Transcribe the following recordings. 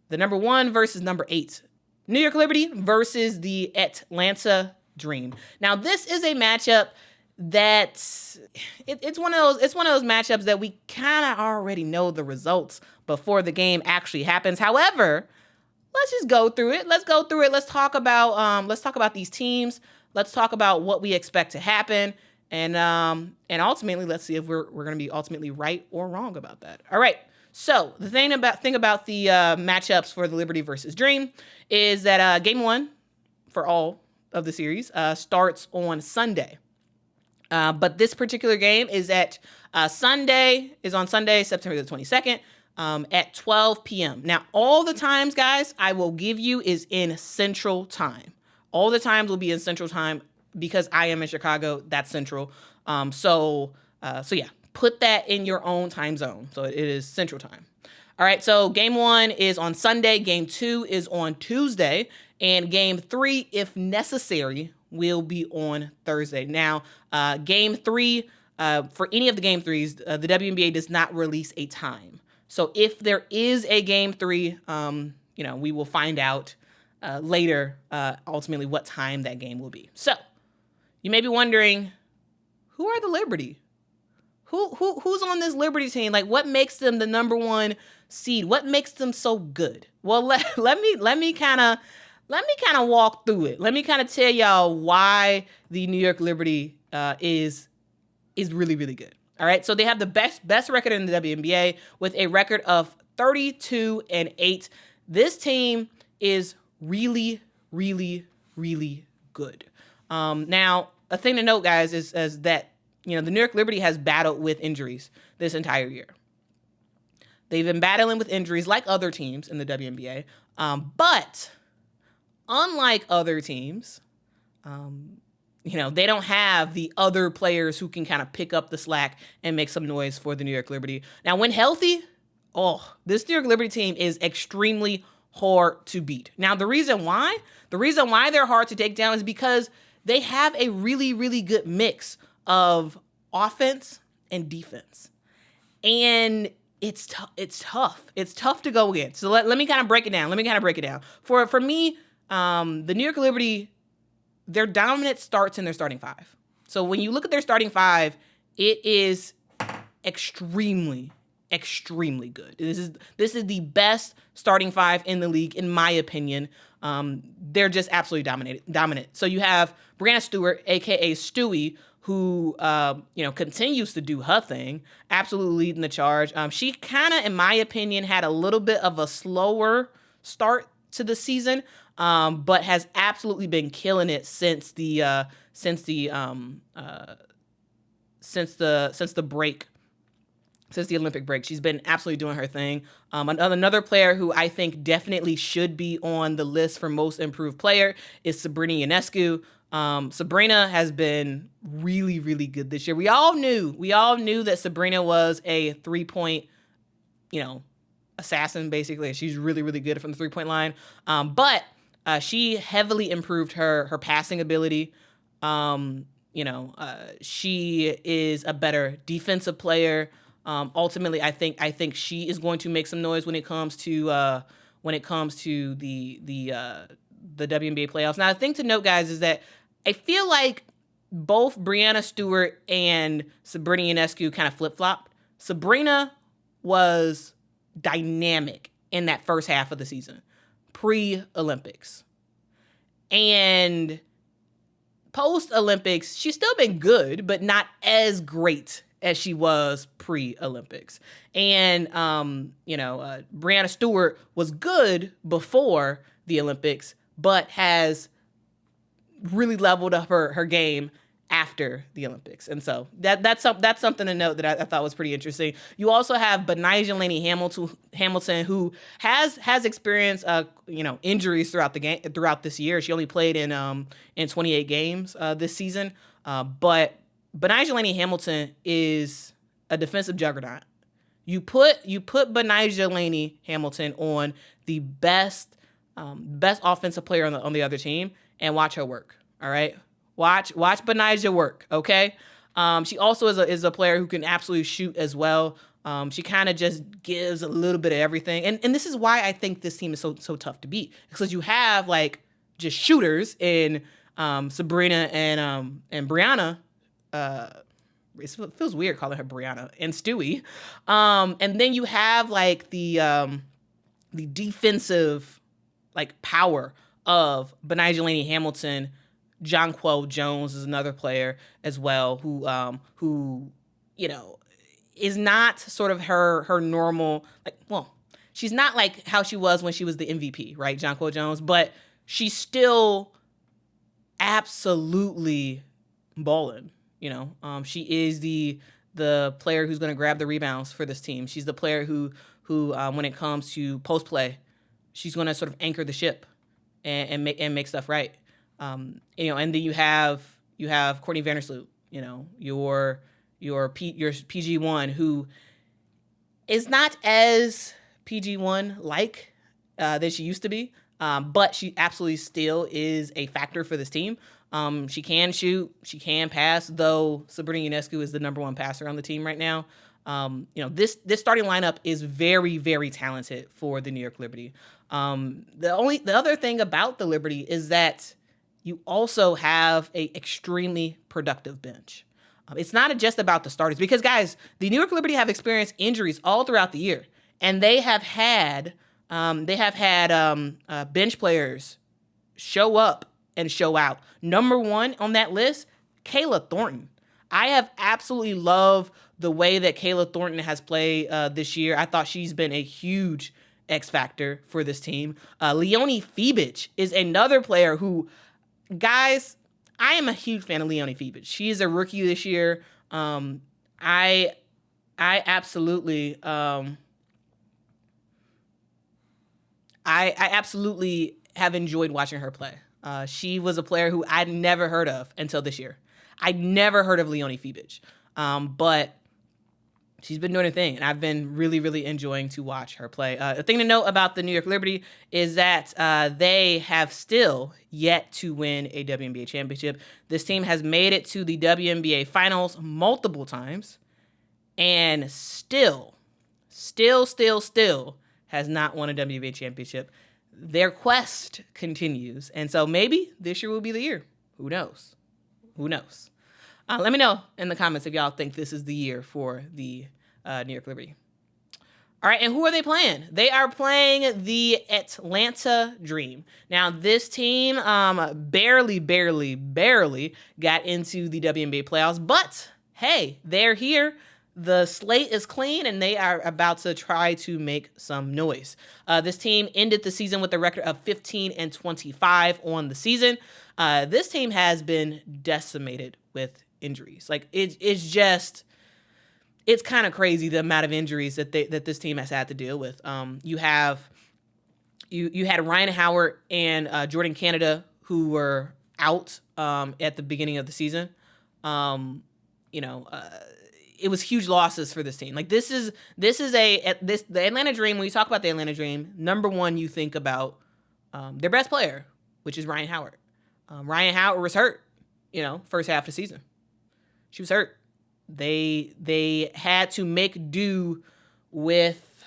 the number 1 versus number 8. New York Liberty versus the Atlanta Dream. Now, this is a matchup that it's one of those matchups that we kind of already know the results before the game actually happens. However, let's just go through it. Let's go through it. Let's talk about these teams. Let's talk about what we expect to happen, and ultimately, let's see if we're going to be ultimately right or wrong about that. All right. So the thing about the matchups for the Liberty versus Dream is that game 1 for all of the series starts on Sunday. But this particular game is on Sunday, September the 22nd, at 12 p.m. Now, all the times, guys, I will give you is in Central Time. All the times will be in Central Time because I am in Chicago. That's Central. So yeah, put that in your own time zone. So it is Central Time. All right, so game 1 is on Sunday. Game 2 is on Tuesday. And game 3, if necessary, will be on Thursday. Now, game 3, for any of the game 3s, the WNBA does not release a time. So if there is a game 3, we will find out later, ultimately, what time that game will be. So you may be wondering, who are the Liberty? Who's on this Liberty team? Like, what makes them the number 1 seed? What makes them so good? Well, let me kind of walk through it. Let me kind of tell y'all why the New York Liberty is really, really good. All right, so they have the best record in the WNBA with a record of 32-8. This team is really, really, really good. Now, a thing to note, guys, is that the New York Liberty has battled with injuries this entire year. They've been battling with injuries like other teams in the WNBA, but unlike other teams, they don't have the other players who can kind of pick up the slack and make some noise for the New York Liberty. Now, when healthy, this New York Liberty team is extremely hard to beat. Now, the reason why they're hard to take down is because they have a really, really good mix of offense and defense. And it's tough. It's tough to go against. So let me kind of break it down. For me, the New York Liberty, their dominant starts in their starting 5. So when you look at their starting 5, it is extremely, extremely good. This is the best starting 5 in the league, in my opinion. They're just absolutely dominant. So you have Brianna Stewart, aka Stewie, who continues to do her thing, absolutely leading the charge. She kind of, in my opinion, had a little bit of a slower start to the season, but has absolutely been killing it since the Olympic break. She's been absolutely doing her thing. Another player who I think definitely should be on the list for most improved player is Sabrina Ionescu. Sabrina has been really, really good this year. We all knew that Sabrina was a 3-point, assassin, basically. She's really, really good from the 3-point line. But she heavily improved her passing ability. She is a better defensive player. Ultimately, I think she is going to make some noise when it comes to the WNBA playoffs. Now, the thing to note, guys, is that I feel like both Brianna Stewart and Sabrina Ionescu kind of flip-flopped. Sabrina was dynamic in that first half of the season, pre-Olympics. And post-Olympics, she's still been good, but not as great as she was pre-Olympics. And, Brianna Stewart was good before the Olympics, but has really leveled up her game after the Olympics. And so that's something to note that I thought was pretty interesting. You also have Benijah Laney Hamilton, who has experienced injuries throughout this year. She only played in 28 games this season. But Benijah Laney Hamilton is a defensive juggernaut. You put Benijah Laney Hamilton on the best offensive player on the other team and watch her work. All right, watch Benijah work. Okay, she also is a player who can absolutely shoot as well. She kind of just gives a little bit of everything. And this is why I think this team is so tough to beat. Because you have like just shooters in Sabrina and Brianna. It feels weird calling her Brianna and Stewie. And then you have like the defensive like power of Benigilani Hamilton. Jonquel Jones is another player as well who is not sort of her normal, she's not like how she was when she was the MVP, right? Jonquel Jones, but she's still absolutely balling. She is the player who's going to grab the rebounds for this team. She's the player who when it comes to post play, she's going to sort of anchor the ship and make stuff right. And then you have Courtney Vandersloot, your PG1, who is not as PG1 like than she used to be, but she absolutely still is a factor for this team. She can shoot, she can pass, though Sabrina Ionescu is the number one passer on the team right now. This starting lineup is very, very talented for the New York Liberty. The other thing about the Liberty is that you also have a extremely productive bench. It's not just about the starters, because guys, the New York Liberty have experienced injuries all throughout the year, and they have had bench players show up and show out. Number one on that list, Kayla Thornton. I have absolutely loved the way that Kayla Thornton has played this year. I thought she's been a huge X factor for this team. Leonie Fibich is another player who, guys, I am a huge fan of Leonie Fibich. She is a rookie this year. I absolutely have enjoyed watching her play. She was a player who I'd never heard of until this year. I'd never heard of Leonie Fibich, but she's been doing her thing, and I've been really, really enjoying to watch her play. The thing to note about the New York Liberty is that they have still yet to win a WNBA championship. This team has made it to the WNBA finals multiple times, and still has not won a WNBA championship. Their quest continues, and so maybe this year will be the year. Who knows? Let me know in the comments if y'all think this is the year for the New York Liberty. All right, and who are they playing? They are playing the Atlanta Dream. Now, this team barely got into the WNBA playoffs, but hey, they're here. The slate is clean, and they are about to try to make some noise. This team ended the season with a record of 15-25 on the season. This team has been decimated with injuries. Like it's kind of crazy the amount of injuries that this team has had to deal with. You had Ryan Howard and Jordan Canada who were out at the beginning of the season. It was huge losses for this team. Like the Atlanta Dream. When you talk about the Atlanta Dream, number one, you think about their best player, which is Ryan Howard. Ryan Howard was hurt, first half of the season. She was hurt. They had to make do with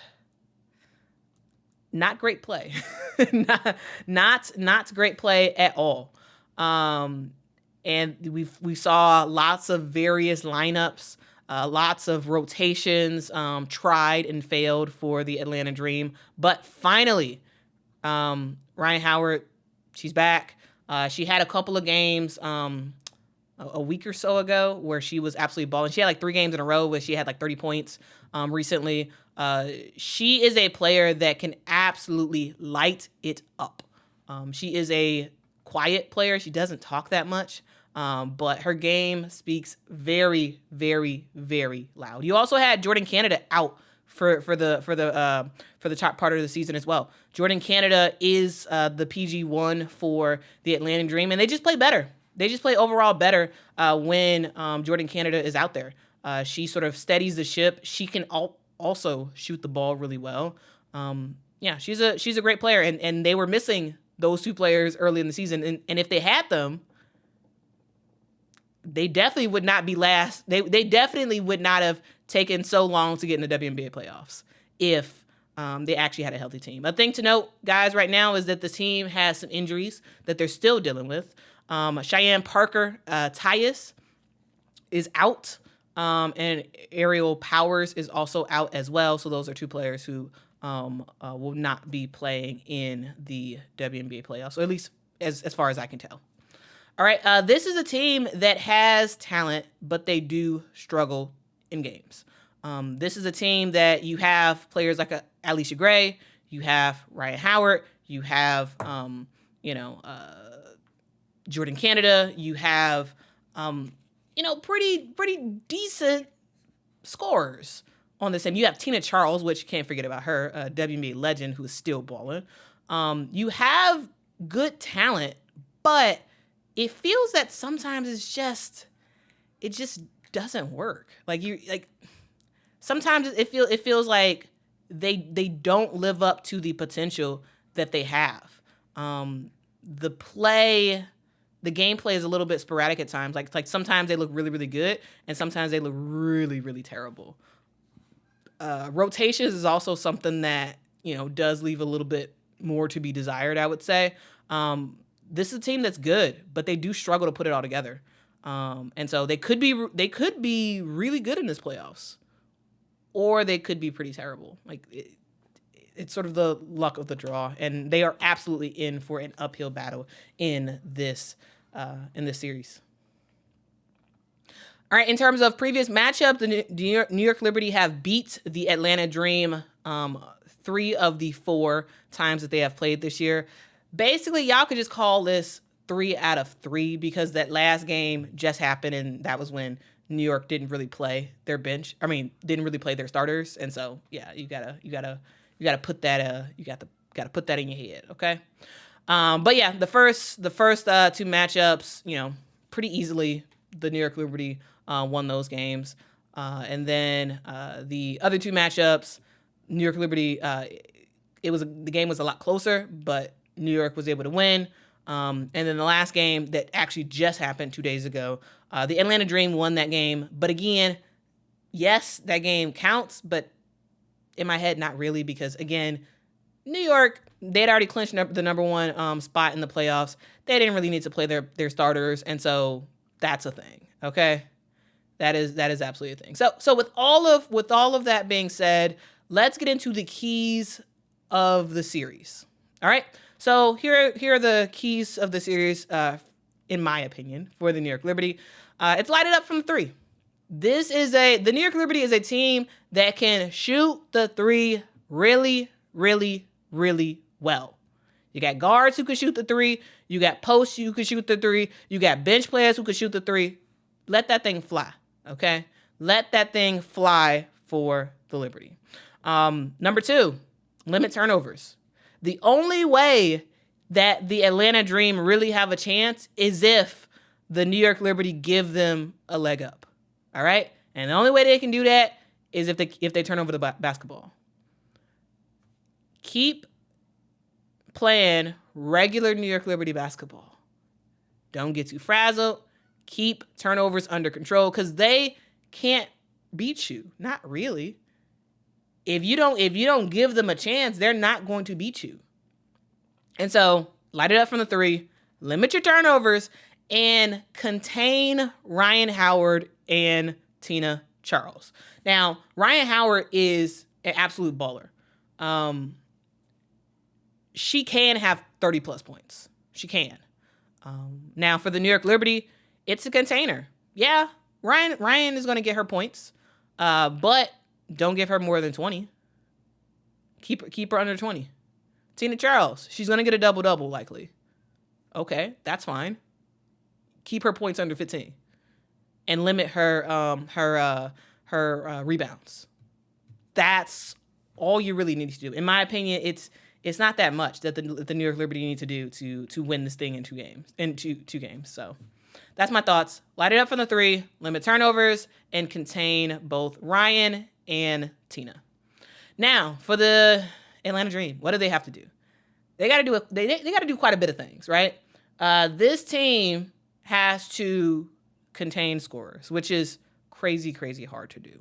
not great play, not great play at all. And we saw lots of various lineups. Lots of rotations tried and failed for the Atlanta Dream. But finally, Ryan Howard, she's back. She had a couple of games a week or so ago where she was absolutely balling. She had like 3 games in a row where she had like 30 points recently. She is a player that can absolutely light it up. She is a quiet player. She doesn't talk that much. But her game speaks very, very, very loud. You also had Jordan Canada out for the top part of the season as well. Jordan Canada is the PG1 for the Atlanta Dream, and they just play better. They just play overall better when Jordan Canada is out there. She sort of steadies the ship. She can also shoot the ball really well. She's a great player, and they were missing those 2 players early in the season, and if they had them, they definitely would not be last. They definitely would not have taken so long to get in the WNBA playoffs if they actually had a healthy team. A thing to note, guys, right now is that the team has some injuries that they're still dealing with. Cheyenne Parker Tyus is out, and Ariel Powers is also out as well. So those are two players who will not be playing in the WNBA playoffs, or at least as far as I can tell. All right, this is a team that has talent, but they do struggle in games. This is a team that you have players like Alicia Gray, you have Ryan Howard, you have Jordan Canada, you have pretty decent scorers on this team. You have Tina Charles, which you can't forget about her, a WNBA legend who is still balling. You have good talent, but it feels that sometimes it just doesn't work. Sometimes it feels like they don't live up to the potential that they have. The gameplay is a little bit sporadic at times. Like sometimes they look really, really good, and sometimes they look really, really terrible. Rotations is also something that does leave a little bit more to be desired, I would say. This is a team that's good, but they do struggle to put it all together. And so they could be really good in this playoffs, or they could be pretty terrible. It's sort of the luck of the draw, and they are absolutely in for an uphill battle in this series. All right, in terms of previous matchups, the New York Liberty have beat the Atlanta Dream 3 of the 4 times that they have played this year. Basically, y'all could just call this 3 out of 3 because that last game just happened, and that was when New York didn't really play their bench. Didn't really play their starters, and so yeah, you gotta put that gotta put that in your head, okay? But yeah, the first 2 matchups, pretty easily the New York Liberty won those games, and then the other 2 matchups, New York Liberty, the game was a lot closer, but New York was able to win. And then the last game that actually just happened 2 days ago, the Atlanta Dream won that game. But again, yes, that game counts, but in my head, not really, because again, New York, they'd already clinched the number 1 spot in the playoffs. They didn't really need to play their starters, and so that's a thing. Okay, that is absolutely a thing. So with all of that being said, let's get into the keys of the series. All right. So here are the keys of the series, in my opinion, for the New York Liberty. It's light it up from 3. The New York Liberty is a team that can shoot the 3 really, really, really well. You got guards who can shoot the 3. You got posts who can shoot the 3. You got bench players who can shoot the 3. Let that thing fly, okay? Let that thing fly for the Liberty. Number 2, limit turnovers. The only way that the Atlanta Dream really have a chance is if the New York Liberty give them a leg up. All right? And the only way they can do that is if they turn over the basketball. Keep playing regular New York Liberty basketball. Don't get too frazzled. Keep turnovers under control because they can't beat you. Not really. If you don't give them a chance, they're not going to beat you. And so, light it up from the 3, limit your turnovers, and contain Ryan Howard and Tina Charles. Now, Ryan Howard is an absolute baller. She can have 30-plus points. She can. Now, for the New York Liberty, it's a container. Yeah, Ryan is going to get her points, but don't give her more than 20. Keep her under 20. Tina Charles, she's going to get a double-double likely. Okay, that's fine. Keep her points under 15 and limit her rebounds. That's all you really need to do. In my opinion, it's not that much that the New York Liberty need to do to win this thing in 2 games. So that's my thoughts. Light it up from the 3, limit turnovers, and contain both Ryan and Tina. Now, for the Atlanta Dream, what do they have to do? They got to do quite a bit of things, right? This team has to contain scorers, which is crazy, crazy hard to do.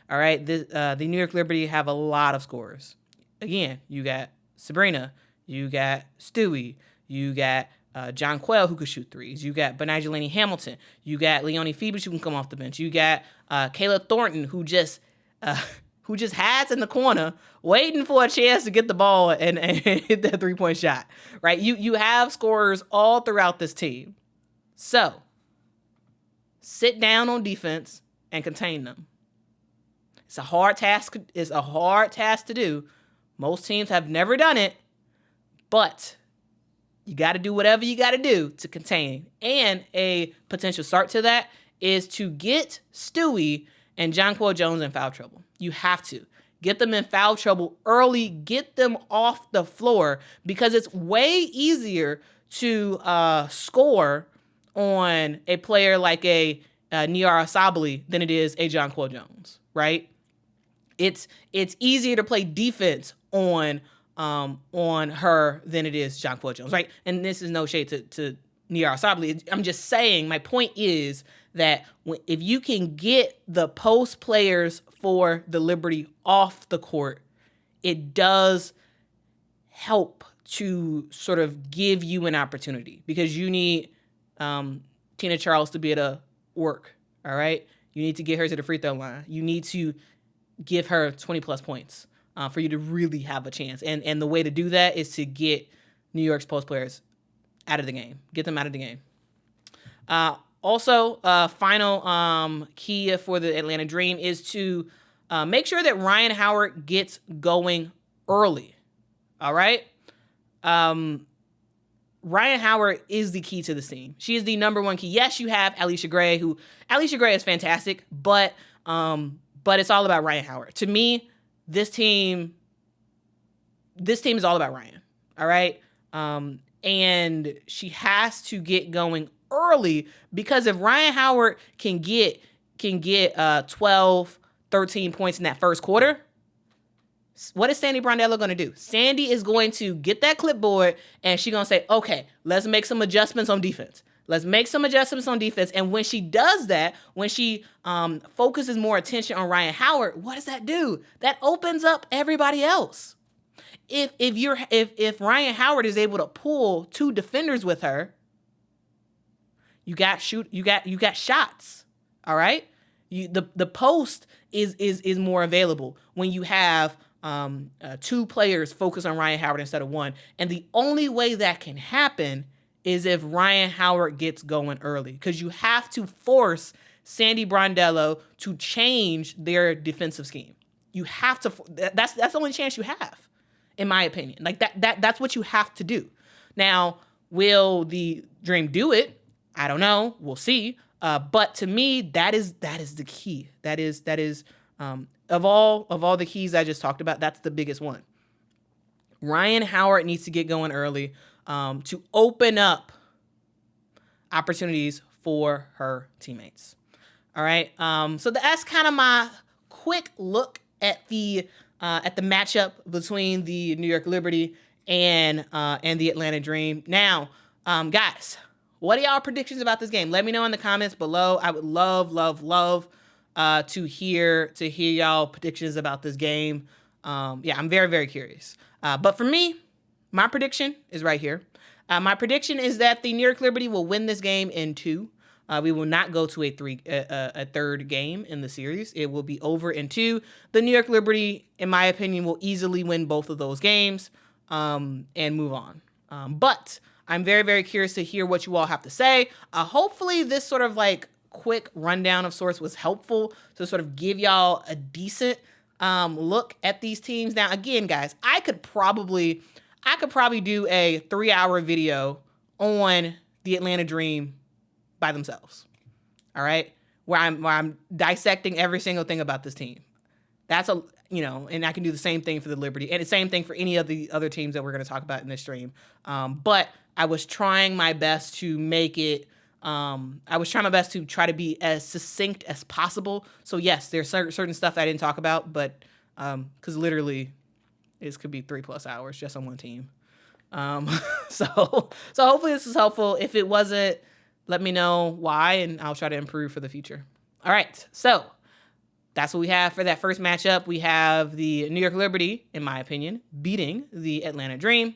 All right, the New York Liberty have a lot of scorers. Again, you got Sabrina, you got Stewie, you got John Quayle, who could shoot threes. You got Benigilani Hamilton. You got Leonie Phoebus, who can come off the bench. You got Kayla Thornton, who just hides in the corner, waiting for a chance to get the ball and hit that 3-point shot. Right? You have scorers all throughout this team. So sit down on defense and contain them. It's a hard task. It's a hard task to do. Most teams have never done it, but you got to do whatever you got to do to contain. And a potential start to that is to get Stewie and Jonquel Jones in foul trouble. You have to get them in foul trouble early, get them off the floor, because it's way easier to score on a player like a Niara Sabally than it is a Jonquel Jones, right? It's easier to play defense on her than it is Jonquel Jones, right? And this is no shade to Niara Sabally. I'm just saying, my point is that if you can get the post players for the Liberty off the court, it does help to sort of give you an opportunity, because you need Tina Charles to be able to work, all right? You need to get her to the free throw line. You need to give her 20-plus points for you to really have a chance. And the way to do that is to get New York's post players out of the game. Get them out of the game. Also, final key for the Atlanta Dream is to make sure that Ryan Howard gets going early. All right? Ryan Howard is the key to this team. She is the number one key. Yes, you have Alicia Gray, Alicia Gray is fantastic, but it's all about Ryan Howard. To me, this team is all about Ryan. All right? And she has to get going early, because if Ryan Howard can get 12, 13 points in that first quarter, what is Sandy Brondello going to do? Sandy is going to get that clipboard and she's going to say, okay, let's make some adjustments on defense. And when she does that, when she focuses more attention on Ryan Howard, what does that do? That opens up everybody else. If Ryan Howard is able to pull 2 defenders with her, you got shots. All right? The post is more available when you have 2 players focus on Ryan Howard instead of 1. And the only way that can happen is if Ryan Howard gets going early, because you have to force Sandy Brondello to change their defensive scheme. You have to. That's the only chance you have, in my opinion. Like that's what you have to do. Now, will the Dream do it? I don't know. We'll see. But to me, that is the key. That is of all the keys I just talked about, that's the biggest one. Ryan Howard needs to get going early to open up opportunities for her teammates. All right. So that's kind of my quick look at the matchup between the New York Liberty and the Atlanta Dream. Now, guys, what are y'all predictions about this game? Let me know in the comments below. I would love to hear y'all predictions about this game. I'm very, very curious. But for me, my prediction is right here. My prediction is that the New York Liberty will win this game in 2. We will not go to a third game in the series. It will be over in 2. The New York Liberty, in my opinion, will easily win both of those games and move on. But I'm very, very curious to hear what you all have to say. Hopefully this sort of like quick rundown of sorts was helpful to sort of give y'all a decent look at these teams. Now, again, guys, I could probably do a 3-hour video on the Atlanta Dream by themselves. All right? Where I'm dissecting every single thing about this team. That's and I can do the same thing for the Liberty and the same thing for any of the other teams that we're going to talk about in this stream. But I was trying my best to make it try to be as succinct as possible. So yes, there's certain stuff I didn't talk about, but because literally it could be 3+ hours just on one team. So hopefully this is helpful. If it wasn't, let me know why, and I'll try to improve for the future. All right. So That's what we have for that first matchup. We have the New York Liberty, in my opinion, beating the Atlanta Dream.